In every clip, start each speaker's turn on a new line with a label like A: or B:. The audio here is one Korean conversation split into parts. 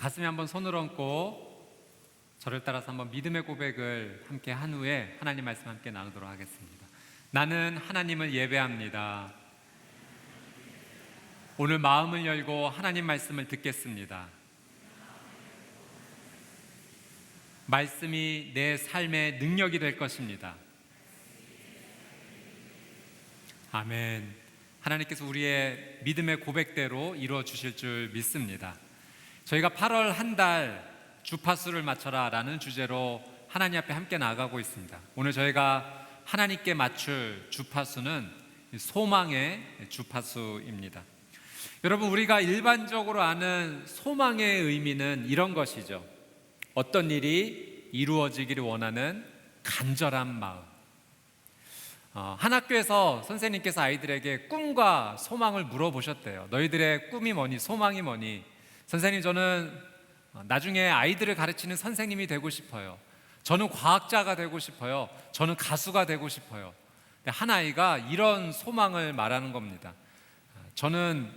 A: 가슴에 한번 손을 얹고 저를 따라서 한번 믿음의 고백을 함께 한 후에 하나님 말씀 함께 나누도록 하겠습니다. 나는 하나님을 예배합니다. 오늘 마음을 열고 하나님 말씀을 듣겠습니다. 말씀이 내 삶의 능력이 될 것입니다. 아멘. 하나님께서 우리의 믿음의 고백대로 이루어 주실 줄 믿습니다. 저희가 8월 한 달 주파수를 맞춰라 라는 주제로 하나님 앞에 함께 나아가고 있습니다. 오늘 저희가 하나님께 맞출 주파수는 소망의 주파수입니다. 여러분, 우리가 일반적으로 아는 소망의 의미는 이런 것이죠. 어떤 일이 이루어지기를 원하는 간절한 마음. 한 학교에서 선생님께서 아이들에게 꿈과 소망을 물어보셨대요. 너희들의 꿈이 뭐니, 소망이 뭐니? 선생님, 저는 나중에 아이들을 가르치는 선생님이 되고 싶어요. 저는 과학자가 되고 싶어요. 저는 가수가 되고 싶어요. 한 아이가 이런 소망을 말하는 겁니다. 저는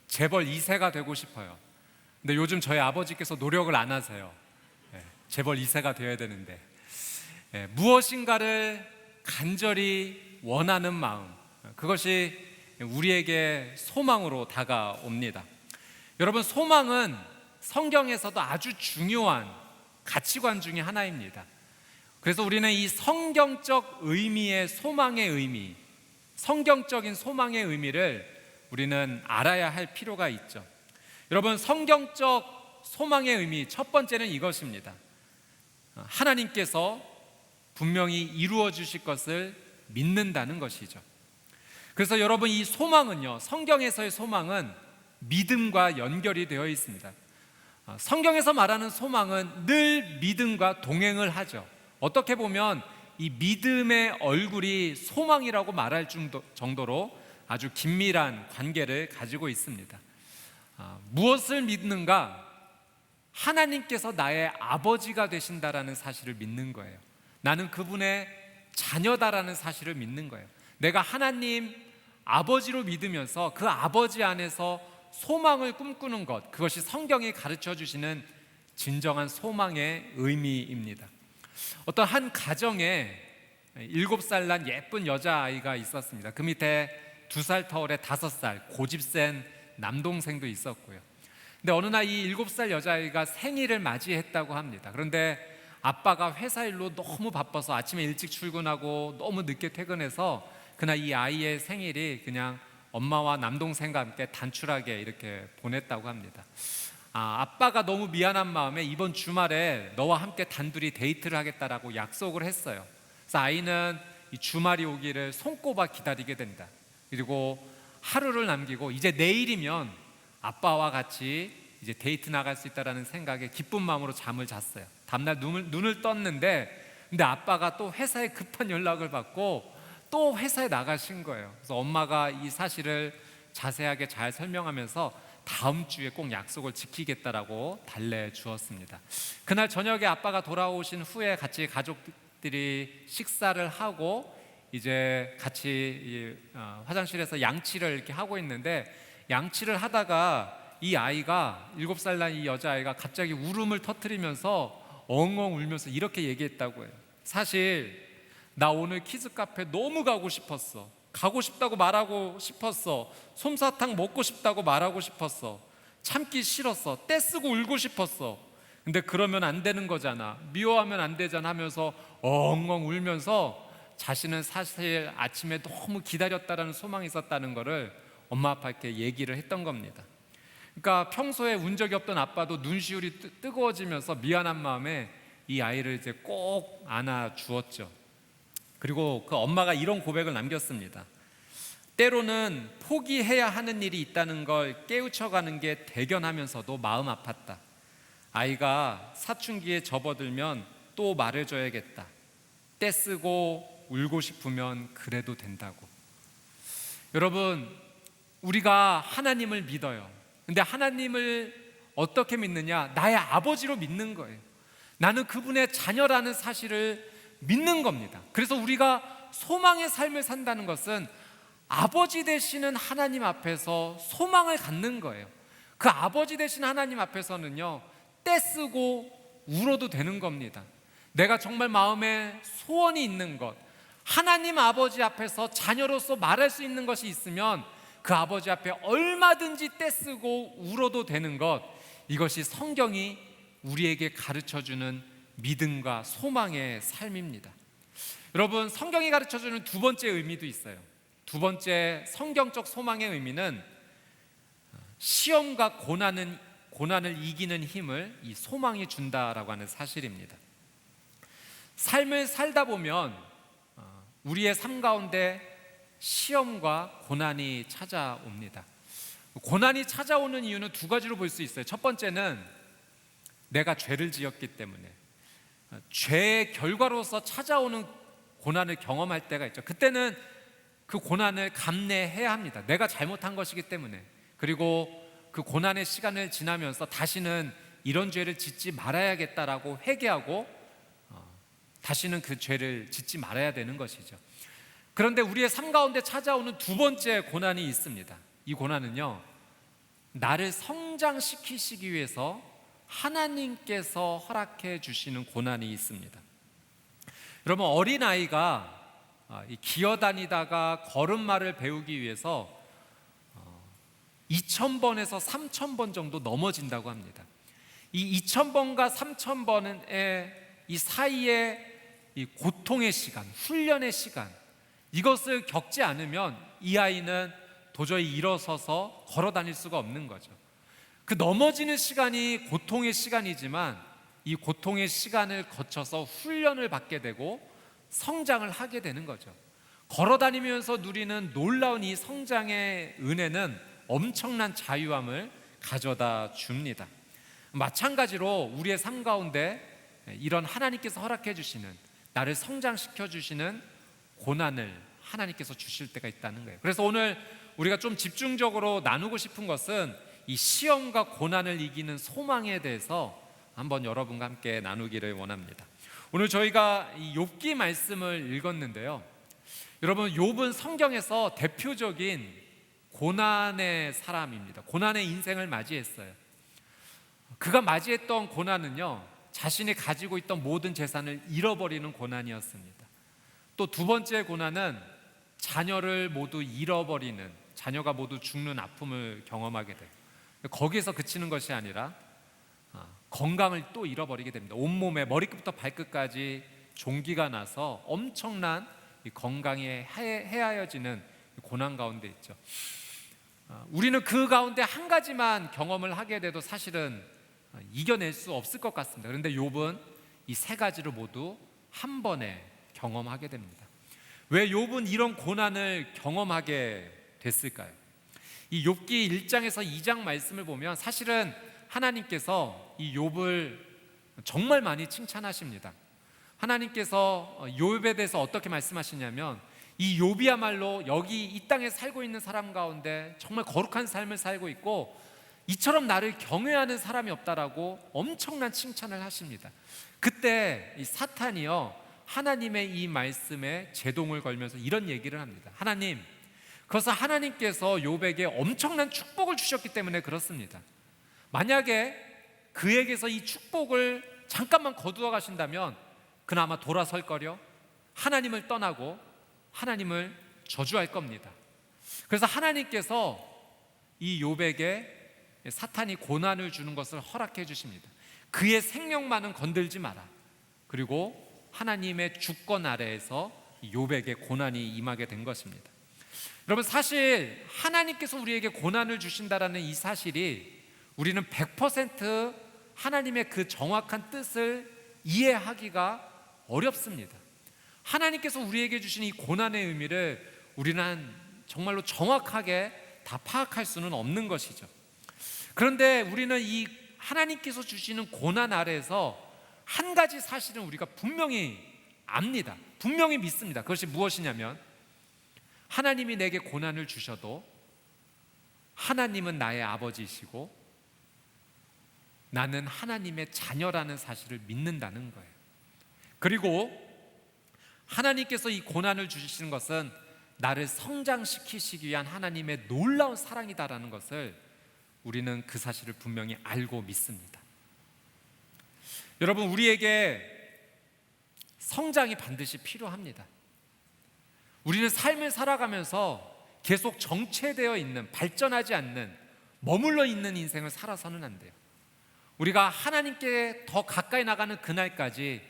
A: 재벌 2세가 되고 싶어요. 근데 요즘 저희 아버지께서 노력을 안 하세요. 재벌 2세가 되어야 되는데, 무엇인가를 간절히 원하는 마음, 그것이 우리에게 소망으로 다가옵니다. 여러분, 소망은 성경에서도 아주 중요한 가치관 중에 하나입니다. 그래서 우리는 이 성경적 의미의 소망의 의미, 성경적인 소망의 의미를 우리는 알아야 할 필요가 있죠. 여러분, 성경적 소망의 의미 첫 번째는 이것입니다. 하나님께서 분명히 이루어 주실 것을 믿는다는 것이죠. 그래서 여러분, 이 소망은요, 성경에서의 소망은 믿음과 연결이 되어 있습니다. 성경에서 말하는 소망은 늘 믿음과 동행을 하죠. 어떻게 보면 이 믿음의 얼굴이 소망이라고 말할 정도로 아주 긴밀한 관계를 가지고 있습니다. 무엇을 믿는가? 하나님께서 나의 아버지가 되신다라는 사실을 믿는 거예요. 나는 그분의 자녀다라는 사실을 믿는 거예요. 내가 하나님 아버지로 믿으면서 그 아버지 안에서 소망을 꿈꾸는 것, 그것이 성경이 가르쳐 주시는 진정한 소망의 의미입니다. 어떤 한 가정에 7살 난 예쁜 여자아이가 있었습니다. 그 밑에 2살 터울에 5살 고집센 남동생도 있었고요. 근데 어느 날 이 7살 여자아이가 생일을 맞이했다고 합니다. 그런데 아빠가 회사 일로 너무 바빠서 아침에 일찍 출근하고 너무 늦게 퇴근해서 그날 이 아이의 생일이 그냥 엄마와 남동생과 함께 단출하게 이렇게 보냈다고 합니다. 아빠가 너무 미안한 마음에 이번 주말에 너와 함께 단둘이 데이트를 하겠다라고 약속을 했어요. 그래서 아이는 이 주말이 오기를 손꼽아 기다리게 된다. 그리고 하루를 남기고 이제 내일이면 아빠와 같이 이제 데이트 나갈 수 있다라는 생각에 기쁜 마음으로 잠을 잤어요. 다음날 눈을 떴는데 근데 아빠가 또 회사에 급한 연락을 받고 또 회사에 나가신 거예요. 그래서 엄마가 이 사실을 자세하게 잘 설명하면서 다음 주에 꼭 약속을 지키겠다라고 달래주었습니다. 그날 저녁에 아빠가 돌아오신 후에 같이 가족들이 식사를 하고 이제 같이 화장실에서 양치를 이렇게 하고 있는데, 양치를 하다가 이 아이가 7살 난 이 여자아이가 갑자기 울음을 터뜨리면서 엉엉 울면서 이렇게 얘기했다고 해요. 사실 나 오늘 키즈 카페 너무 가고 싶었어. 가고 싶다고 말하고 싶었어. 솜사탕 먹고 싶다고 말하고 싶었어. 참기 싫었어. 떼쓰고 울고 싶었어. 근데 그러면 안 되는 거잖아. 미워하면 안 되잖아 하면서 엉엉 울면서 자신은 사실 아침에 너무 기다렸다라는 소망이 있었다는 거를 엄마 아빠께 얘기를 했던 겁니다. 그러니까 평소에 운 적이 없던 아빠도 눈시울이 뜨거워지면서 미안한 마음에 이 아이를 이제 꼭 안아 주었죠. 그리고 그 엄마가 이런 고백을 남겼습니다. 때로는 포기해야 하는 일이 있다는 걸 깨우쳐가는 게 대견하면서도 마음 아팠다. 아이가 사춘기에 접어들면 또 말해줘야겠다. 떼쓰고 울고 싶으면 그래도 된다고. 여러분, 우리가 하나님을 믿어요. 근데 하나님을 어떻게 믿느냐? 나의 아버지로 믿는 거예요. 나는 그분의 자녀라는 사실을 믿는 겁니다. 그래서 우리가 소망의 삶을 산다는 것은 아버지 되시는 하나님 앞에서 소망을 갖는 거예요. 그 아버지 되신 하나님 앞에서는요, 떼쓰고 울어도 되는 겁니다. 내가 정말 마음에 소원이 있는 것, 하나님 아버지 앞에서 자녀로서 말할 수 있는 것이 있으면 그 아버지 앞에 얼마든지 떼쓰고 울어도 되는 것, 이것이 성경이 우리에게 가르쳐주는 믿음과 소망의 삶입니다. 여러분, 성경이 가르쳐주는 두 번째 의미도 있어요. 두 번째 성경적 소망의 의미는 시험과 고난을 이기는 힘을 이 소망이 준다라고 하는 사실입니다. 삶을 살다 보면 우리의 삶 가운데 시험과 고난이 찾아옵니다. 고난이 찾아오는 이유는 두 가지로 볼 수 있어요. 첫 번째는 내가 죄를 지었기 때문에 죄의 결과로서 찾아오는 고난을 경험할 때가 있죠. 그때는 그 고난을 감내해야 합니다. 내가 잘못한 것이기 때문에. 그리고 그 고난의 시간을 지나면서 다시는 이런 죄를 짓지 말아야겠다라고 회개하고 다시는 그 죄를 짓지 말아야 되는 것이죠. 그런데 우리의 삶 가운데 찾아오는 두 번째 고난이 있습니다. 이 고난은요, 나를 성장시키시기 위해서 하나님께서 허락해 주시는 고난이 있습니다. 여러분, 어린아이가 기어다니다가 걸음마를 배우기 위해서 2000번에서 3000번 정도 넘어진다고 합니다. 이 2000번과 3000번의 이 사이에 이 고통의 시간, 훈련의 시간, 이것을 겪지 않으면 이 아이는 도저히 일어서서 걸어 다닐 수가 없는 거죠. 그 넘어지는 시간이 고통의 시간이지만 이 고통의 시간을 거쳐서 훈련을 받게 되고 성장을 하게 되는 거죠. 걸어 다니면서 누리는 놀라운 이 성장의 은혜는 엄청난 자유함을 가져다 줍니다. 마찬가지로 우리의 삶 가운데 이런 하나님께서 허락해 주시는, 나를 성장시켜 주시는 고난을 하나님께서 주실 때가 있다는 거예요. 그래서 오늘 우리가 좀 집중적으로 나누고 싶은 것은 이 시험과 고난을 이기는 소망에 대해서 한번 여러분과 함께 나누기를 원합니다. 오늘 저희가 이 욥기 말씀을 읽었는데요, 여러분, 욥은 성경에서 대표적인 고난의 사람입니다. 고난의 인생을 맞이했어요. 그가 맞이했던 고난은요, 자신이 가지고 있던 모든 재산을 잃어버리는 고난이었습니다. 또 두 번째 고난은 자녀를 모두 잃어버리는, 자녀가 모두 죽는 아픔을 경험하게 돼요. 거기에서 그치는 것이 아니라 건강을 또 잃어버리게 됩니다. 온몸에 머리끝부터 발끝까지 종기가 나서 엄청난 건강이 해하여지는 고난 가운데 있죠. 우리는 그 가운데 한 가지만 경험을 하게 돼도 사실은 이겨낼 수 없을 것 같습니다. 그런데 욥은 이 세 가지를 모두 한 번에 경험하게 됩니다. 왜 욥은 이런 고난을 경험하게 됐을까요? 이 욥기 1장에서 2장 말씀을 보면 사실은 하나님께서 이 욥을 정말 많이 칭찬하십니다. 하나님께서 욥에 대해서 어떻게 말씀하시냐면, 이 욥이야말로 여기 이 땅에 살고 있는 사람 가운데 정말 거룩한 삶을 살고 있고 이처럼 나를 경외하는 사람이 없다라고 엄청난 칭찬을 하십니다. 그때 이 사탄이요, 하나님의 이 말씀에 제동을 걸면서 이런 얘기를 합니다. 하나님, 그래서 하나님께서 욥에게 엄청난 축복을 주셨기 때문에 그렇습니다. 만약에 그에게서 이 축복을 잠깐만 거두어 가신다면 그는 아마 돌아설 거려 하나님을 떠나고 하나님을 저주할 겁니다. 그래서 하나님께서 이 욥에게 사탄이 고난을 주는 것을 허락해 주십니다. 그의 생명만은 건들지 마라. 그리고 하나님의 주권 아래에서 욥에게 고난이 임하게 된 것입니다. 여러분, 사실 하나님께서 우리에게 고난을 주신다라는 이 사실이 우리는 100% 하나님의 그 정확한 뜻을 이해하기가 어렵습니다. 하나님께서 우리에게 주신 이 고난의 의미를 우리는 정말로 정확하게 다 파악할 수는 없는 것이죠. 그런데 우리는 이 하나님께서 주시는 고난 아래에서 한 가지 사실은 우리가 분명히 압니다. 분명히 믿습니다. 그것이 무엇이냐면, 하나님이 내게 고난을 주셔도 하나님은 나의 아버지이시고 나는 하나님의 자녀라는 사실을 믿는다는 거예요. 그리고 하나님께서 이 고난을 주시는 것은 나를 성장시키시기 위한 하나님의 놀라운 사랑이다라는 것을 우리는 그 사실을 분명히 알고 믿습니다. 여러분, 우리에게 성장이 반드시 필요합니다. 우리는 삶을 살아가면서 계속 정체되어 있는, 발전하지 않는, 머물러 있는 인생을 살아서는 안 돼요. 우리가 하나님께 더 가까이 나가는 그날까지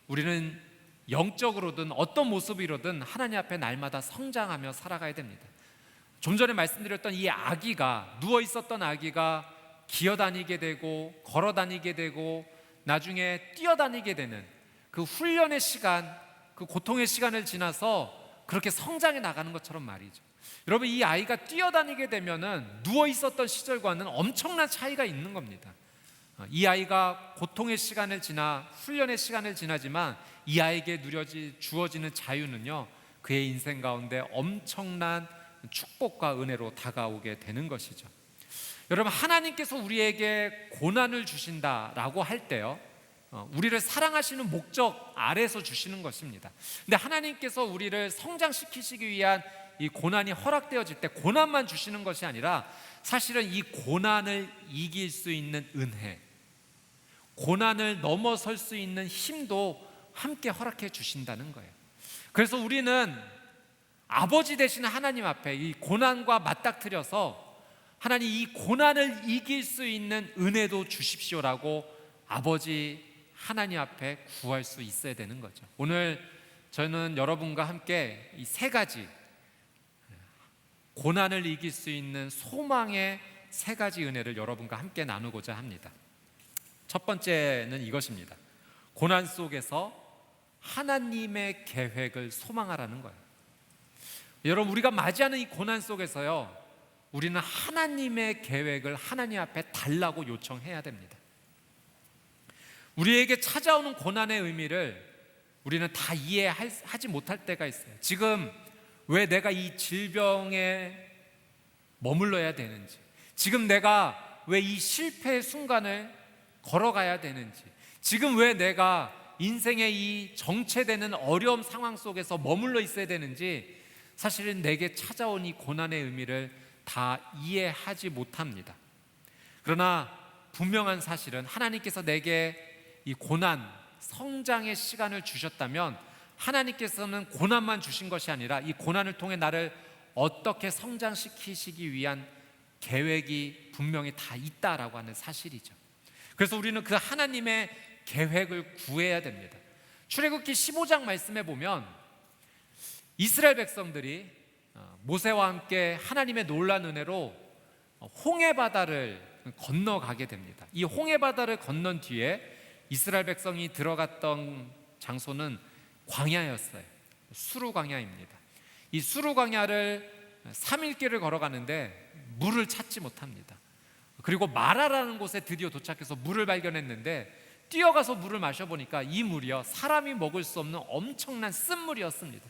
A: 우리는 영적으로든 어떤 모습이로든 하나님 앞에 날마다 성장하며 살아가야 됩니다. 좀 전에 말씀드렸던 이 아기가, 누워 있었던 아기가 기어다니게 되고 걸어다니게 되고 나중에 뛰어다니게 되는 그 훈련의 시간, 그 고통의 시간을 지나서 그렇게 성장해 나가는 것처럼 말이죠. 여러분, 이 아이가 뛰어다니게 되면은 누워 있었던 시절과는 엄청난 차이가 있는 겁니다. 이 아이가 고통의 시간을 지나 훈련의 시간을 지나지만 이 아이에게 주어지는 자유는요, 그의 인생 가운데 엄청난 축복과 은혜로 다가오게 되는 것이죠. 여러분, 하나님께서 우리에게 고난을 주신다라고 할 때요, 우리를 사랑하시는 목적 아래서 주시는 것입니다. 근데 하나님께서 우리를 성장시키시기 위한 이 고난이 허락되어질 때 고난만 주시는 것이 아니라 사실은 이 고난을 이길 수 있는 은혜, 고난을 넘어설 수 있는 힘도 함께 허락해 주신다는 거예요. 그래서 우리는 아버지 되시는 하나님 앞에 이 고난과 맞닥뜨려서 하나님, 이 고난을 이길 수 있는 은혜도 주십시오라고 아버지 하나님 앞에 구할 수 있어야 되는 거죠. 오늘 저는 여러분과 함께 이 세 가지, 고난을 이길 수 있는 소망의 세 가지 은혜를 여러분과 함께 나누고자 합니다. 첫 번째는 이것입니다. 고난 속에서 하나님의 계획을 소망하라는 거예요. 여러분, 우리가 맞이하는 이 고난 속에서요, 우리는 하나님의 계획을 하나님 앞에 달라고 요청해야 됩니다. 우리에게 찾아오는 고난의 의미를 우리는 다 이해하지 못할 때가 있어요. 지금 왜 내가 이 질병에 머물러야 되는지, 지금 내가 왜 이 실패의 순간을 걸어가야 되는지, 지금 왜 내가 인생의 이 정체되는 어려움 상황 속에서 머물러 있어야 되는지, 사실은 내게 찾아온 이 고난의 의미를 다 이해하지 못합니다. 그러나 분명한 사실은 하나님께서 내게 이 고난, 성장의 시간을 주셨다면 하나님께서는 고난만 주신 것이 아니라 이 고난을 통해 나를 어떻게 성장시키시기 위한 계획이 분명히 다 있다라고 하는 사실이죠. 그래서 우리는 그 하나님의 계획을 구해야 됩니다. 출애굽기 15장 말씀에 보면 이스라엘 백성들이 모세와 함께 하나님의 놀라운 은혜로 홍해 바다를 건너가게 됩니다. 이 홍해 바다를 건넌 뒤에 이스라엘 백성이 들어갔던 장소는 광야였어요. 수루 광야입니다. 이 수루 광야를 3일 길을 걸어가는데 물을 찾지 못합니다. 그리고 마라라는 곳에 드디어 도착해서 물을 발견했는데 뛰어가서 물을 마셔보니까 이 물이요, 사람이 먹을 수 없는 엄청난 쓴물이었습니다.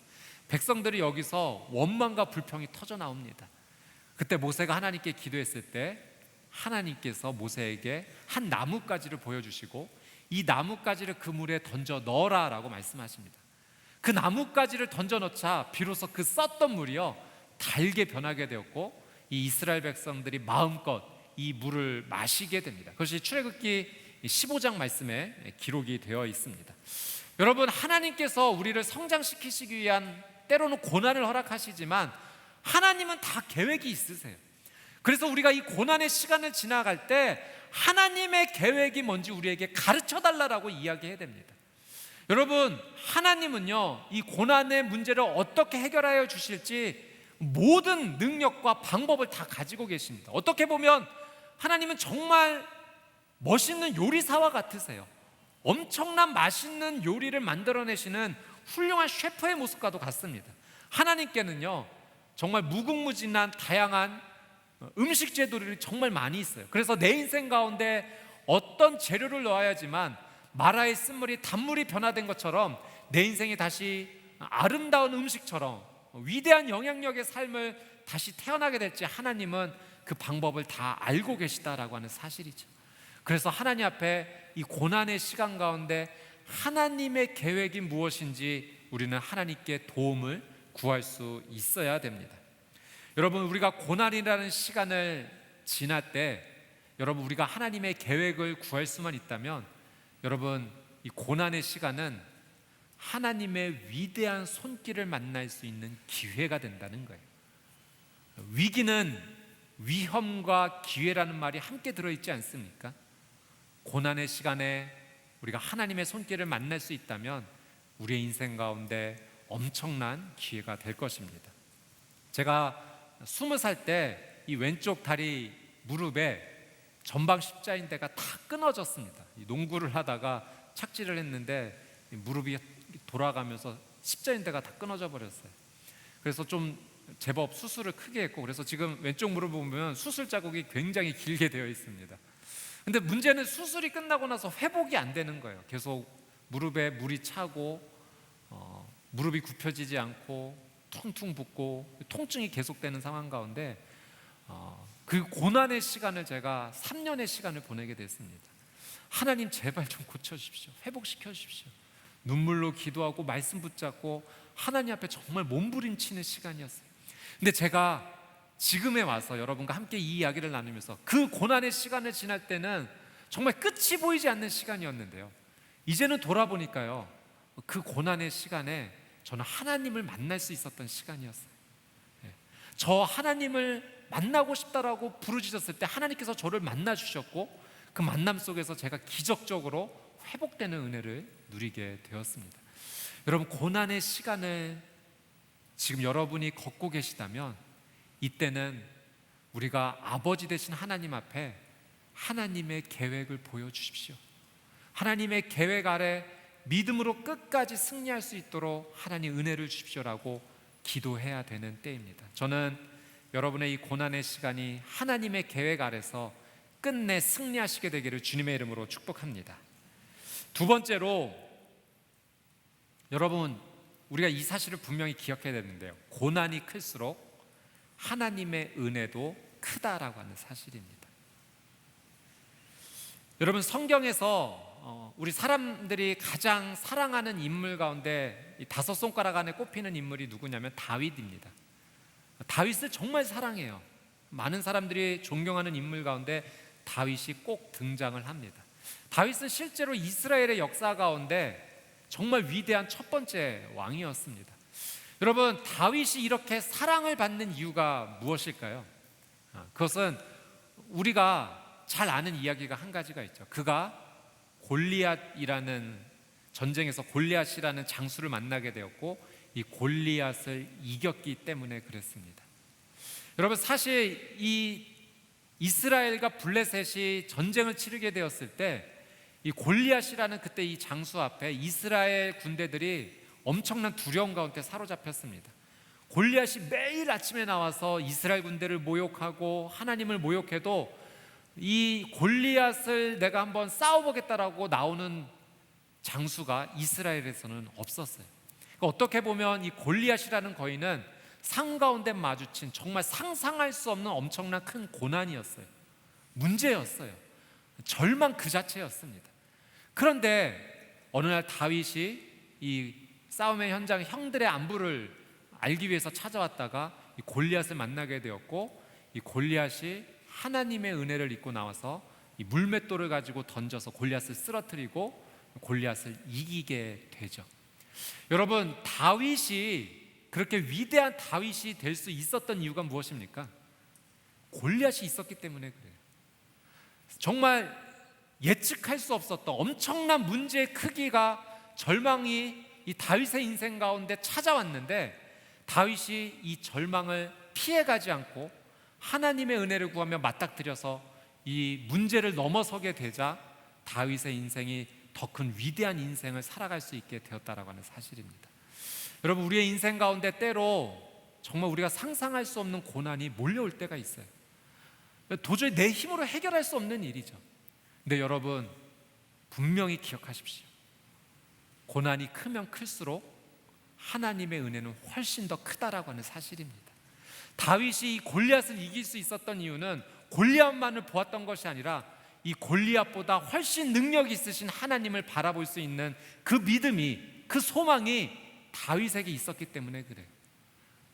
A: 백성들이 여기서 원망과 불평이 터져 나옵니다. 그때 모세가 하나님께 기도했을 때 하나님께서 모세에게 한 나뭇가지를 보여주시고 이 나뭇가지를 그 물에 던져 넣어라 라고 말씀하십니다. 그 나뭇가지를 던져 넣자 비로소 그 썼던 물이요, 달게 변하게 되었고 이 이스라엘 백성들이 마음껏 이 물을 마시게 됩니다. 그것이 출애굽기 15장 말씀에 기록이 되어 있습니다. 여러분, 하나님께서 우리를 성장시키시기 위한 때로는 고난을 허락하시지만 하나님은 다 계획이 있으세요. 그래서 우리가 이 고난의 시간을 지나갈 때 하나님의 계획이 뭔지 우리에게 가르쳐 달라고 이야기해야 됩니다. 여러분, 하나님은요, 이 고난의 문제를 어떻게 해결하여 주실지 모든 능력과 방법을 다 가지고 계십니다. 어떻게 보면 하나님은 정말 멋있는 요리사와 같으세요. 엄청난 맛있는 요리를 만들어내시는 훌륭한 셰프의 모습과도 같습니다. 하나님께는요, 정말 무궁무진한 다양한 음식 재료들이 정말 많이 있어요. 그래서 내 인생 가운데 어떤 재료를 넣어야지만 마라의 쓴물이 단물이 변화된 것처럼 내 인생이 다시 아름다운 음식처럼 위대한 영향력의 삶을 다시 태어나게 될지 하나님은 그 방법을 다 알고 계시다라고 하는 사실이죠. 그래서 하나님 앞에 이 고난의 시간 가운데 하나님의 계획이 무엇인지 우리는 하나님께 도움을 구할 수 있어야 됩니다. 여러분, 우리가 고난이라는 시간을 지날 때 여러분, 우리가 하나님의 계획을 구할 수만 있다면 여러분, 이 고난의 시간은 하나님의 위대한 손길을 만날 수 있는 기회가 된다는 거예요. 위기는 위험과 기회라는 말이 함께 들어있지 않습니까? 고난의 시간에 우리가 하나님의 손길을 만날 수 있다면 우리의 인생 가운데 엄청난 기회가 될 것입니다. 제가 20살 때 이 왼쪽 다리 무릎에 전방 십자인대가 다 끊어졌습니다. 농구를 하다가 착지를 했는데 무릎이 돌아가면서 십자인대가 다 끊어져 버렸어요. 그래서 좀 제법 수술을 크게 했고, 그래서 지금 왼쪽 무릎 보면 수술 자국이 굉장히 길게 되어 있습니다. 근데 문제는 수술이 끝나고 나서 회복이 안 되는 거예요. 계속 무릎에 물이 차고 무릎이 굽혀지지 않고 퉁퉁 붓고 통증이 계속되는 상황 가운데 그 고난의 시간을 제가 3년의 시간을 보내게 됐습니다. 하나님 제발 좀 고쳐주십시오. 회복시켜 주십시오. 눈물로 기도하고 말씀 붙잡고 하나님 앞에 정말 몸부림치는 시간이었어요. 근데 제가 지금에 와서 여러분과 함께 이 이야기를 나누면서 그 고난의 시간을 지날 때는 정말 끝이 보이지 않는 시간이었는데요, 이제는 돌아보니까요, 그 고난의 시간에 저는 하나님을 만날 수 있었던 시간이었어요. 저 하나님을 만나고 싶다라고 부르짖었을 때 하나님께서 저를 만나 주셨고, 그 만남 속에서 제가 기적적으로 회복되는 은혜를 누리게 되었습니다. 여러분, 고난의 시간을 지금 여러분이 걷고 계시다면 이때는 우리가 아버지 되신 하나님 앞에 하나님의 계획을 보여주십시오. 하나님의 계획 아래 믿음으로 끝까지 승리할 수 있도록 하나님 은혜를 주십시오라고 기도해야 되는 때입니다. 저는 여러분의 이 고난의 시간이 하나님의 계획 아래서 끝내 승리하시게 되기를 주님의 이름으로 축복합니다. 두 번째로, 여러분, 우리가 이 사실을 분명히 기억해야 되는데요, 고난이 클수록 하나님의 은혜도 크다라고 하는 사실입니다. 여러분, 성경에서 우리 사람들이 가장 사랑하는 인물 가운데 이 5손가락 안에 꼽히는 인물이 누구냐면 다윗입니다. 다윗을 정말 사랑해요. 많은 사람들이 존경하는 인물 가운데 다윗이 꼭 등장을 합니다. 다윗은 실제로 이스라엘의 역사 가운데 정말 위대한 첫 번째 왕이었습니다. 여러분, 다윗이 이렇게 사랑을 받는 이유가 무엇일까요? 그것은 우리가 잘 아는 이야기가 한 가지가 있죠. 그가 골리앗이라는 전쟁에서 골리앗이라는 장수를 만나게 되었고 이 골리앗을 이겼기 때문에 그랬습니다. 여러분, 사실 이 이스라엘과 블레셋이 전쟁을 치르게 되었을 때 이 골리앗이라는 그때 이 장수 앞에 이스라엘 군대들이 엄청난 두려움 가운데 사로잡혔습니다. 골리앗이 매일 아침에 나와서 이스라엘 군대를 모욕하고 하나님을 모욕해도 이 골리앗을 내가 한번 싸워보겠다라고 나오는 장수가 이스라엘에서는 없었어요. 그러니까 어떻게 보면 이 골리앗이라는 거인은 상 가운데 마주친 정말 상상할 수 없는 엄청난 큰 고난이었어요. 문제였어요. 절망 그 자체였습니다. 그런데 어느 날 다윗이 이 싸움의 현장 형들의 안부를 알기 위해서 찾아왔다가 이 골리앗을 만나게 되었고, 이 골리앗이 하나님의 은혜를 입고 나와서 이 물맷돌을 가지고 던져서 골리앗을 쓰러뜨리고 골리앗을 이기게 되죠. 여러분, 다윗이 그렇게 위대한 다윗이 될 수 있었던 이유가 무엇입니까? 골리앗이 있었기 때문에 그래요. 정말 예측할 수 없었던 엄청난 문제의 크기가, 절망이 이 다윗의 인생 가운데 찾아왔는데 다윗이 이 절망을 피해가지 않고 하나님의 은혜를 구하며 맞닥뜨려서 이 문제를 넘어서게 되자 다윗의 인생이 더 큰 위대한 인생을 살아갈 수 있게 되었다라고 하는 사실입니다. 여러분, 우리의 인생 가운데 때로 정말 우리가 상상할 수 없는 고난이 몰려올 때가 있어요. 도저히 내 힘으로 해결할 수 없는 일이죠. 근데 여러분, 분명히 기억하십시오. 고난이 크면 클수록 하나님의 은혜는 훨씬 더 크다라고 하는 사실입니다. 다윗이 이 골리앗을 이길 수 있었던 이유는 골리앗만을 보았던 것이 아니라 이 골리앗보다 훨씬 능력이 있으신 하나님을 바라볼 수 있는 그 믿음이, 그 소망이 다윗에게 있었기 때문에 그래요.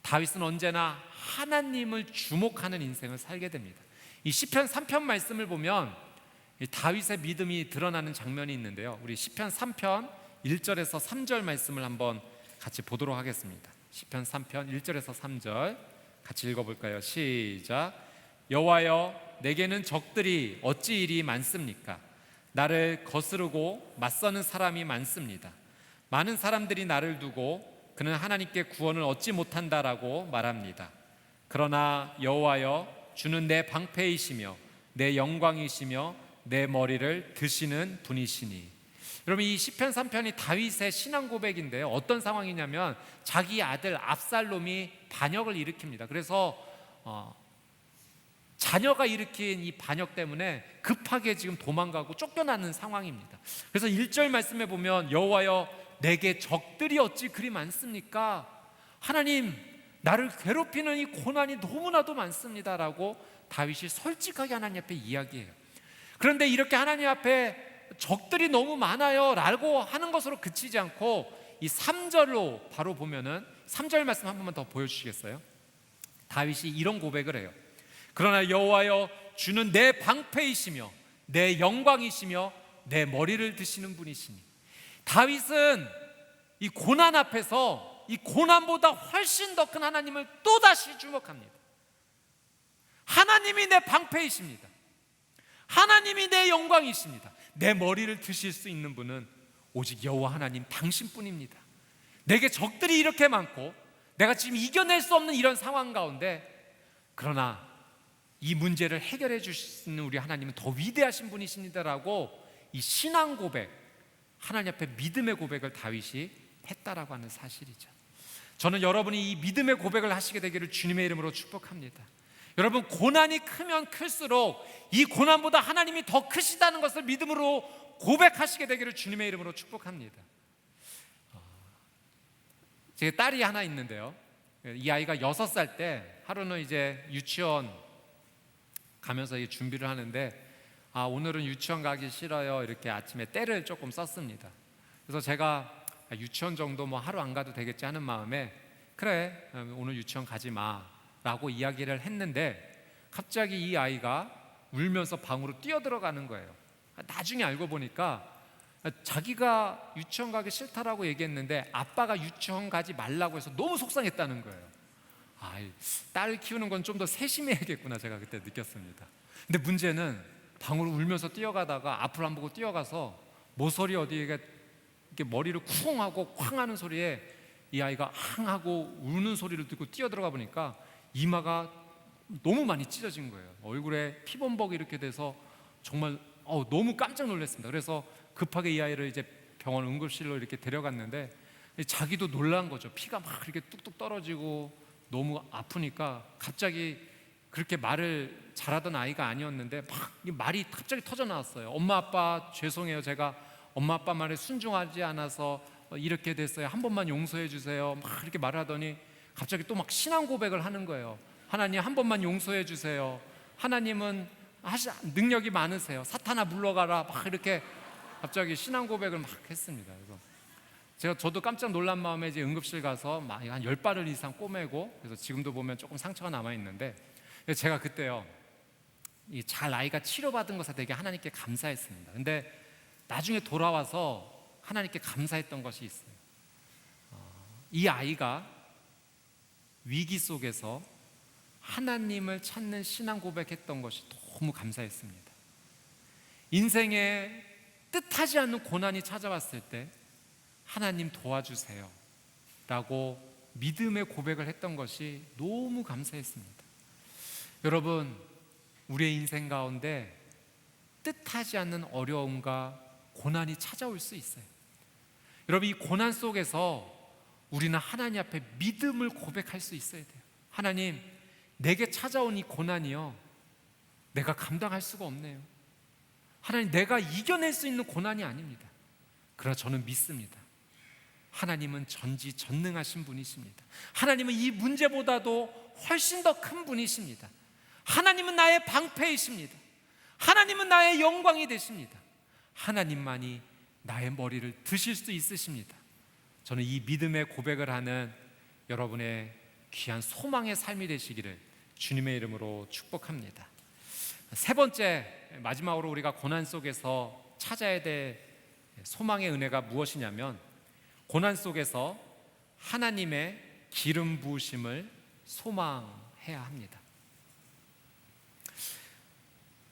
A: 다윗은 언제나 하나님을 주목하는 인생을 살게 됩니다. 이 시편 3편 말씀을 보면 이 다윗의 믿음이 드러나는 장면이 있는데요. 우리 시편 3편 1절에서 3절 말씀을 한번 같이 보도록 하겠습니다. 시편 3편 1절에서 3절 같이 읽어볼까요? 시작. 여호와여, 내게는 적들이 어찌 이리 많습니까? 나를 거스르고 맞서는 사람이 많습니다. 많은 사람들이 나를 두고 그는 하나님께 구원을 얻지 못한다라고 말합니다. 그러나 여호와여, 주는 내 방패이시며 내 영광이시며 내 머리를 드시는 분이시니. 여러분, 이 시편 3편이 다윗의 신앙 고백인데요, 어떤 상황이냐면 자기 아들 압살롬이 반역을 일으킵니다. 그래서 자녀가 일으킨 이 반역 때문에 급하게 지금 도망가고 쫓겨나는 상황입니다. 그래서 1절 말씀에 보면 여호와여, 내게 적들이 어찌 그리 많습니까? 하나님, 나를 괴롭히는 이 고난이 너무나도 많습니다라고 다윗이 솔직하게 하나님 앞에 이야기해요. 그런데 이렇게 하나님 앞에 적들이 너무 많아요 라고 하는 것으로 그치지 않고 이 3절로 바로 보면은 3절 말씀 한 번만 더 보여주시겠어요? 다윗이 이런 고백을 해요. 그러나 여호와여, 주는 내 방패이시며 내 영광이시며 내 머리를 드시는 분이시니. 다윗은 이 고난 앞에서 이 고난보다 훨씬 더 큰 하나님을 또다시 주목합니다. 하나님이 내 방패이십니다. 하나님이 내 영광이십니다. 내 머리를 드실 수 있는 분은 오직 여호와 하나님 당신뿐입니다. 내게 적들이 이렇게 많고 내가 지금 이겨낼 수 없는 이런 상황 가운데, 그러나 이 문제를 해결해 주시는 우리 하나님은 더 위대하신 분이십니다라고 이 신앙 고백, 하나님 앞에 믿음의 고백을 다윗이 했다라고 하는 사실이죠. 저는 여러분이 이 믿음의 고백을 하시게 되기를 주님의 이름으로 축복합니다. 여러분, 고난이 크면 클수록 이 고난보다 하나님이 더 크시다는 것을 믿음으로 고백하시게 되기를 주님의 이름으로 축복합니다. 제 딸이 하나 있는데요, 이 아이가 6살 때 하루는 이제 유치원 가면서 준비를 하는데, 오늘은 유치원 가기 싫어요 이렇게 아침에 때를 조금 썼습니다. 그래서 제가 유치원 정도 뭐 하루 안 가도 되겠지 하는 마음에 그래, 오늘 유치원 가지 마 라고 이야기를 했는데, 갑자기 이 아이가 울면서 방으로 뛰어들어가는 거예요. 나중에 알고 보니까 자기가 유치원 가기 싫다라고 얘기했는데 아빠가 유치원 가지 말라고 해서 너무 속상했다는 거예요. 딸 키우는 건 좀 더 세심해야겠구나, 제가 그때 느꼈습니다. 근데 문제는 방으로 울면서 뛰어가다가 앞을 안 보고 뛰어가서 모서리 어디에 이렇게 머리를 쿵 하고 쾅 하는 소리에 이 아이가 앙 하고 우는 소리를 듣고 뛰어들어가 보니까 이마가 너무 많이 찢어진 거예요. 얼굴에 피범벅이 이렇게 돼서 정말 너무 깜짝 놀랐습니다. 그래서 급하게 이 아이를 이제 병원 응급실로 이렇게 데려갔는데 자기도 놀란 거죠. 피가 막 이렇게 뚝뚝 떨어지고 너무 아프니까 갑자기, 그렇게 말을 잘하던 아이가 아니었는데 막 말이 갑자기 터져 나왔어요. 엄마 아빠 죄송해요, 제가 엄마 아빠 말에 순종하지 않아서 이렇게 됐어요, 한 번만 용서해 주세요 막 이렇게 말하더니 갑자기 또 막 신앙 고백을 하는 거예요. 하나님, 한 번만 용서해 주세요. 하나님은 능력이 많으세요. 사탄아 물러가라 막 이렇게 갑자기 신앙 고백을 막 했습니다. 그래서 저도 깜짝 놀란 마음에 이제 응급실 가서 한 10발을 이상 꼬매고, 그래서 지금도 보면 조금 상처가 남아 있는데, 제가 그때요, 잘 아이가 치료받은 것에 되게 하나님께 감사했습니다. 근데 나중에 돌아와서 하나님께 감사했던 것이 있어요. 이 아이가 위기 속에서 하나님을 찾는 신앙 고백했던 것이 너무 감사했습니다. 인생에 뜻하지 않는 고난이 찾아왔을 때 하나님 도와주세요 라고 믿음의 고백을 했던 것이 너무 감사했습니다. 여러분, 우리의 인생 가운데 뜻하지 않는 어려움과 고난이 찾아올 수 있어요. 여러분, 이 고난 속에서 우리는 하나님 앞에 믿음을 고백할 수 있어야 돼요. 하나님, 내게 찾아온 이 고난이요, 내가 감당할 수가 없네요. 하나님, 내가 이겨낼 수 있는 고난이 아닙니다. 그러나 저는 믿습니다. 하나님은 전지전능하신 분이십니다. 하나님은 이 문제보다도 훨씬 더 큰 분이십니다. 하나님은 나의 방패이십니다. 하나님은 나의 영광이 되십니다. 하나님만이 나의 머리를 드실 수 있으십니다. 저는 이 믿음의 고백을 하는 여러분의 귀한 소망의 삶이 되시기를 주님의 이름으로 축복합니다. 세 번째, 마지막으로 우리가 고난 속에서 찾아야 될 소망의 은혜가 무엇이냐면, 고난 속에서 하나님의 기름 부으심을 소망해야 합니다.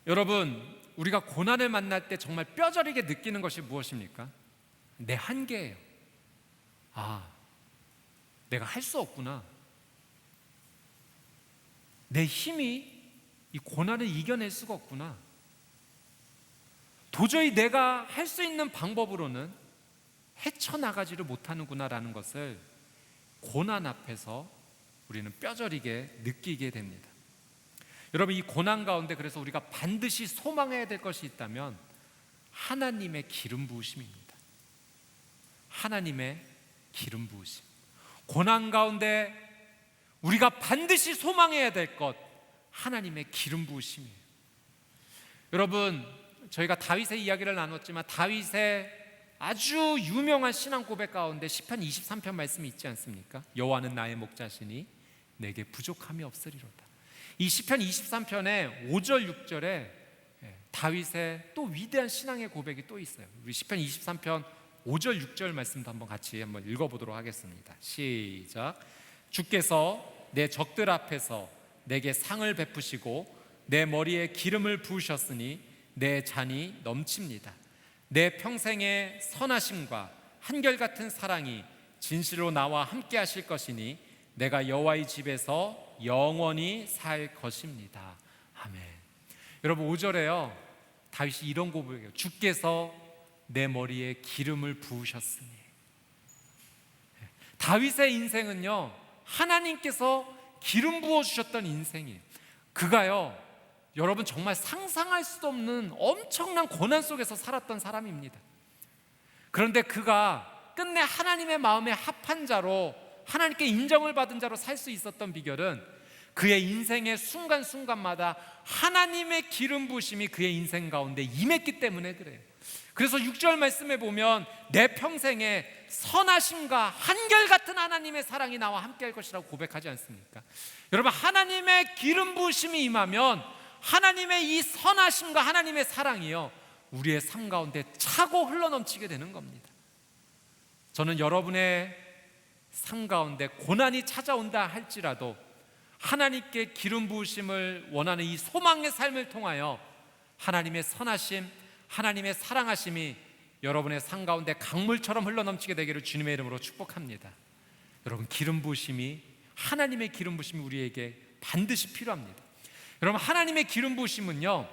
A: 여러분, 우리가 고난을 만날 때 정말 뼈저리게 느끼는 것이 무엇입니까? 내 한계예요. 내가 할 수 없구나. 내 힘이 이 고난을 이겨낼 수가 없구나. 도저히 내가 할 수 있는 방법으로는 헤쳐나가지를 못하는구나라는 것을 고난 앞에서 우리는 뼈저리게 느끼게 됩니다. 여러분, 이 고난 가운데 그래서 우리가 반드시 소망해야 될 것이 있다면 하나님의 기름 부으심입니다. 하나님의 기름 부으심. 고난 가운데 우리가 반드시 소망해야 될 것, 하나님의 기름 부으심이에요. 여러분, 저희가 다윗의 이야기를 나눴지만 다윗의 아주 유명한 신앙 고백 가운데 시편 23편 말씀이 있지 않습니까? 여호와는 나의 목자시니 내게 부족함이 없으리로다. 이 시편 23편의 5절 6절에 다윗의 또 위대한 신앙의 고백이 또 있어요. 우리 시편 23편 5절 6절 말씀도 같이 한번 읽어보도록 하겠습니다. 시작. 주께서 내 적들 앞에서 내게 상을 베푸시고 내 머리에 기름을 부으셨으니 내 잔이 넘칩니다. 내 평생의 선하심과 한결같은 사랑이 진실로 나와 함께 하실 것이니 내가 여호와의 집에서 영원히 살 것입니다. 아멘. 여러분, 5절에요 다윗이 이런 고백이에요. 주께서 내 머리에 기름을 부으셨으니. 다윗의 인생은요, 하나님께서 기름 부어주셨던 인생이에요. 그가요, 여러분 정말 상상할 수도 없는 엄청난 고난 속에서 살았던 사람입니다. 그런데 그가 끝내 하나님의 마음에 합한 자로, 하나님께 인정을 받은 자로 살 수 있었던 비결은 그의 인생의 순간순간마다 하나님의 기름 부으심이 그의 인생 가운데 임했기 때문에 그래요. 그래서 6절 말씀에 보면 내 평생에 선하심과 한결같은 하나님의 사랑이 나와 함께 할 것이라고 고백하지 않습니까? 여러분, 하나님의 기름 부으심이 임하면 하나님의 이 선하심과 하나님의 사랑이요, 우리의 삶 가운데 차고 흘러넘치게 되는 겁니다. 저는 여러분의 삶 가운데 고난이 찾아온다 할지라도 하나님께 기름 부으심을 원하는 이 소망의 삶을 통하여 하나님의 선하심, 하나님의 사랑하심이 여러분의 삶 가운데 강물처럼 흘러넘치게 되기를 주님의 이름으로 축복합니다. 여러분, 기름 부으심이, 하나님의 기름 부으심이 우리에게 반드시 필요합니다. 여러분, 하나님의 기름 부으심은요,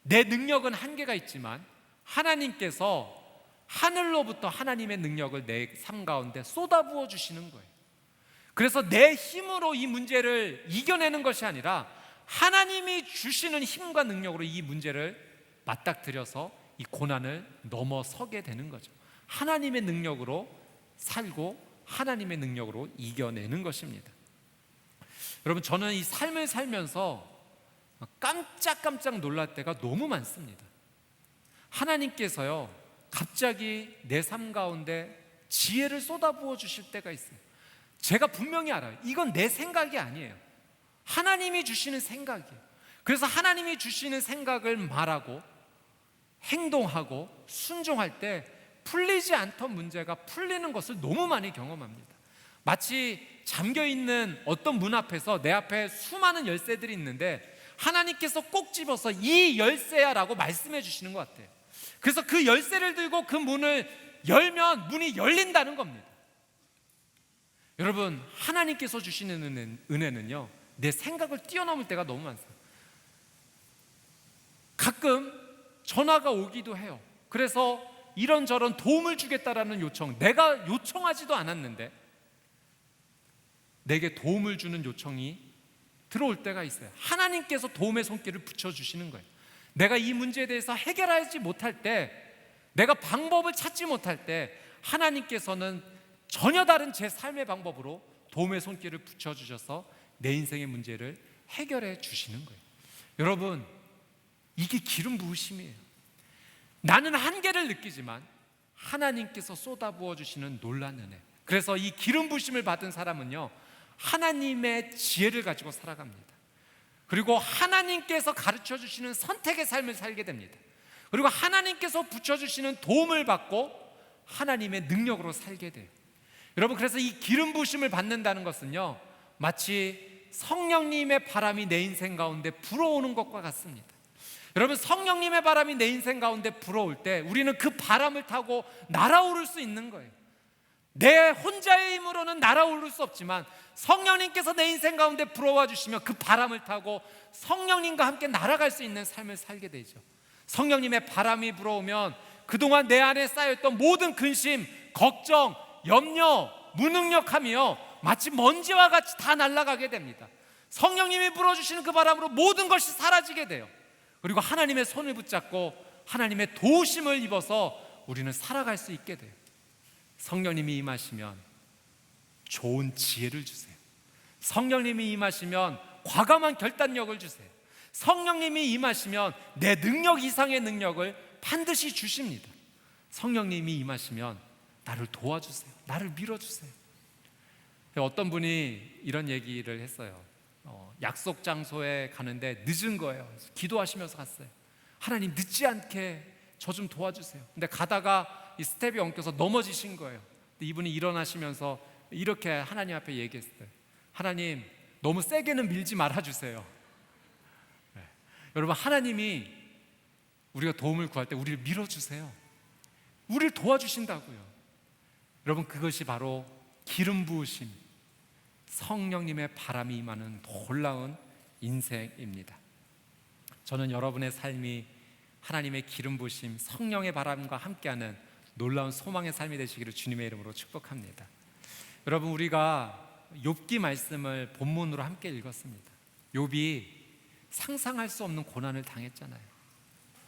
A: 내 능력은 한계가 있지만 하나님께서 하늘로부터 하나님의 능력을 내 삶 가운데 쏟아부어 주시는 거예요. 그래서 내 힘으로 이 문제를 이겨내는 것이 아니라 하나님이 주시는 힘과 능력으로 이 문제를 맞닥뜨려서 이 고난을 넘어서게 되는 거죠. 하나님의 능력으로 살고 하나님의 능력으로 이겨내는 것입니다. 여러분, 저는 이 삶을 살면서 깜짝깜짝 놀랄 때가 너무 많습니다. 하나님께서요, 갑자기 내 삶 가운데 지혜를 쏟아부어 주실 때가 있어요. 제가 분명히 알아요. 이건 내 생각이 아니에요. 하나님이 주시는 생각이에요. 그래서 하나님이 주시는 생각을 말하고 행동하고 순종할 때 풀리지 않던 문제가 풀리는 것을 너무 많이 경험합니다. 마치 잠겨있는 어떤 문 앞에서 내 앞에 수많은 열쇠들이 있는데 하나님께서 꼭 집어서 이 열쇠야 라고 말씀해 주시는 것 같아요. 그래서 그 열쇠를 들고 그 문을 열면 문이 열린다는 겁니다. 여러분, 하나님께서 주시는 은혜는요, 내 생각을 뛰어넘을 때가 너무 많습니다. 가끔 전화가 오기도 해요. 그래서 이런저런 도움을 주겠다라는 요청, 내가 요청하지도 않았는데 내게 도움을 주는 요청이 들어올 때가 있어요. 하나님께서 도움의 손길을 붙여주시는 거예요. 내가 이 문제에 대해서 해결하지 못할 때, 내가 방법을 찾지 못할 때 하나님께서는 전혀 다른 제 삶의 방법으로 도움의 손길을 붙여주셔서 내 인생의 문제를 해결해 주시는 거예요. 여러분, 이게 기름 부으심이에요. 나는 한계를 느끼지만 하나님께서 쏟아부어 주시는 놀라운 은혜. 그래서 이 기름 부으심을 받은 사람은요, 하나님의 지혜를 가지고 살아갑니다. 그리고 하나님께서 가르쳐 주시는 선택의 삶을 살게 됩니다. 그리고 하나님께서 붙여주시는 도움을 받고 하나님의 능력으로 살게 돼요. 여러분, 그래서 이 기름 부으심을 받는다는 것은요, 마치 성령님의 바람이 내 인생 가운데 불어오는 것과 같습니다. 여러분, 성령님의 바람이 내 인생 가운데 불어올 때 우리는 그 바람을 타고 날아오를 수 있는 거예요. 내 혼자의 힘으로는 날아오를 수 없지만 성령님께서 내 인생 가운데 불어와 주시면 그 바람을 타고 성령님과 함께 날아갈 수 있는 삶을 살게 되죠. 성령님의 바람이 불어오면 그동안 내 안에 쌓였던 모든 근심, 걱정, 염려, 무능력함이요, 마치 먼지와 같이 다 날아가게 됩니다. 성령님이 불어주시는 그 바람으로 모든 것이 사라지게 돼요. 그리고 하나님의 손을 붙잡고 하나님의 도우심을 입어서 우리는 살아갈 수 있게 돼요. 성령님이 임하시면 좋은 지혜를 주세요. 성령님이 임하시면 과감한 결단력을 주세요. 성령님이 임하시면 내 능력 이상의 능력을 반드시 주십니다. 성령님이 임하시면 나를 도와주세요. 나를 밀어주세요. 어떤 분이 이런 얘기를 했어요. 약속 장소에 가는데 늦은 거예요. 기도하시면서 갔어요. 하나님, 늦지 않게 저 좀 도와주세요. 근데 가다가 이 스텝이 엉켜서 넘어지신 거예요. 근데 이분이 일어나시면서 이렇게 하나님 앞에 얘기했어요. 하나님, 너무 세게는 밀지 말아주세요. 네. 여러분, 하나님이 우리가 도움을 구할 때 우리를 밀어주세요. 우리를 도와주신다고요. 여러분, 그것이 바로 기름 부으심, 성령님의 바람이 임하는 놀라운 인생입니다. 저는 여러분의 삶이 하나님의 기름 부으심, 성령의 바람과 함께하는 놀라운 소망의 삶이 되시기를 주님의 이름으로 축복합니다. 여러분, 우리가 욥기 말씀을 본문으로 함께 읽었습니다. 욥이 상상할 수 없는 고난을 당했잖아요.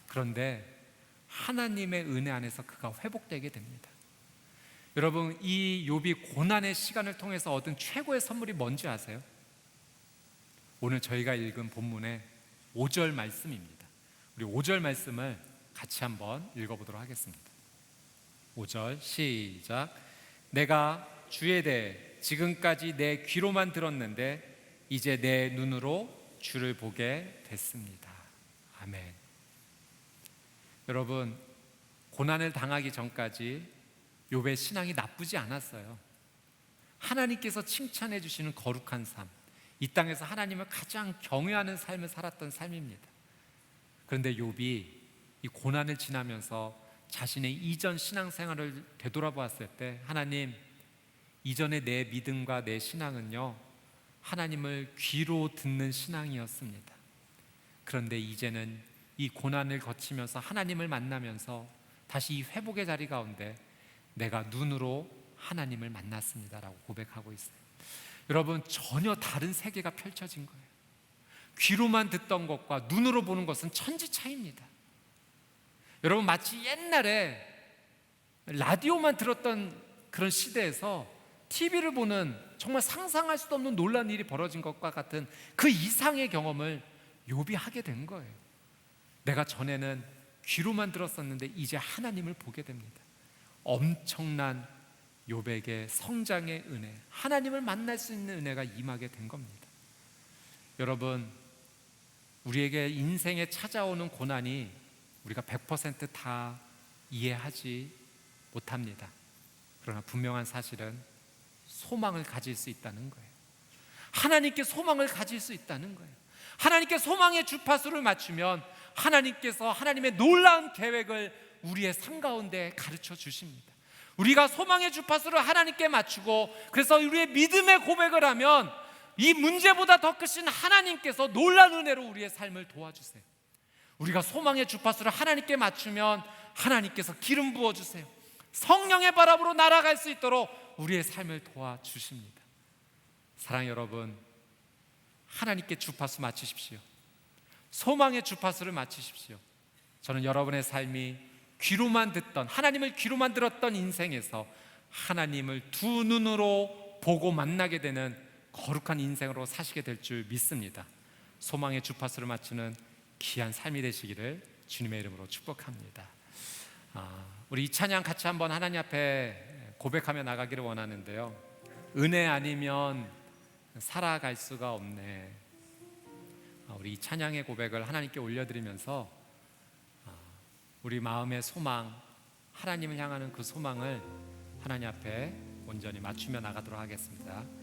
A: 그런데 하나님의 은혜 안에서 그가 회복되게 됩니다. 여러분, 이 욥이 고난의 시간을 통해서 얻은 최고의 선물이 뭔지 아세요? 오늘 저희가 읽은 본문의 5절 말씀입니다. 우리 5절 말씀을 같이 한번 읽어보도록 하겠습니다. 5절 시작. 내가 주에 대해 지금까지 내 귀로만 들었는데 이제 내 눈으로 주를 보게 됐습니다. 아멘. 여러분, 고난을 당하기 전까지 욥의 신앙이 나쁘지 않았어요. 하나님께서 칭찬해 주시는 거룩한 삶, 이 땅에서 하나님을 가장 경외하는 삶을 살았던 삶입니다. 그런데 욥이 이 고난을 지나면서 자신의 이전 신앙생활을 되돌아보았을 때, 하나님, 이전의 내 믿음과 내 신앙은요, 하나님을 귀로 듣는 신앙이었습니다. 그런데 이제는 이 고난을 거치면서 하나님을 만나면서 다시 이 회복의 자리 가운데 내가 눈으로 하나님을 만났습니다라고 고백하고 있어요. 여러분, 전혀 다른 세계가 펼쳐진 거예요. 귀로만 듣던 것과 눈으로 보는 것은 천지 차이입니다. 여러분, 마치 옛날에 라디오만 들었던 그런 시대에서 TV를 보는 정말 상상할 수도 없는 놀라운 일이 벌어진 것과 같은 그 이상의 경험을 욥이 하게 된 거예요. 내가 전에는 귀로만 들었었는데 이제 하나님을 보게 됩니다. 엄청난 욥에게 성장의 은혜, 하나님을 만날 수 있는 은혜가 임하게 된 겁니다. 여러분, 우리에게 인생에 찾아오는 고난이 우리가 100% 이해하지 못합니다. 그러나 분명한 사실은 소망을 가질 수 있다는 거예요. 하나님께 소망을 가질 수 있다는 거예요. 하나님께 소망의 주파수를 맞추면 하나님께서 하나님의 놀라운 계획을 우리의 삶 가운데 가르쳐 주십니다. 우리가 소망의 주파수를 하나님께 맞추고, 그래서 우리의 믿음의 고백을 하면 이 문제보다 더 크신 하나님께서 놀라운 은혜로 우리의 삶을 도와주세요. 우리가 소망의 주파수를 하나님께 맞추면 하나님께서 기름 부어주세요. 성령의 바람으로 날아갈 수 있도록 우리의 삶을 도와주십니다. 사랑하는 여러분, 하나님께 주파수 맞추십시오. 소망의 주파수를 맞추십시오. 저는 여러분의 삶이 귀로만 듣던, 하나님을 귀로만 들었던 인생에서 하나님을 두 눈으로 보고 만나게 되는 거룩한 인생으로 사시게 될 줄 믿습니다. 소망의 주파수를 맞추는 귀한 삶이 되시기를 주님의 이름으로 축복합니다. 우리 이 찬양 같이 한번 하나님 앞에 고백하며 나가기를 원하는데요. 은혜 아니면 살아갈 수가 없네. 우리 이 찬양의 고백을 하나님께 올려드리면서 우리 마음의 소망, 하나님을 향하는 그 소망을 하나님 앞에 온전히 맞추며 나가도록 하겠습니다.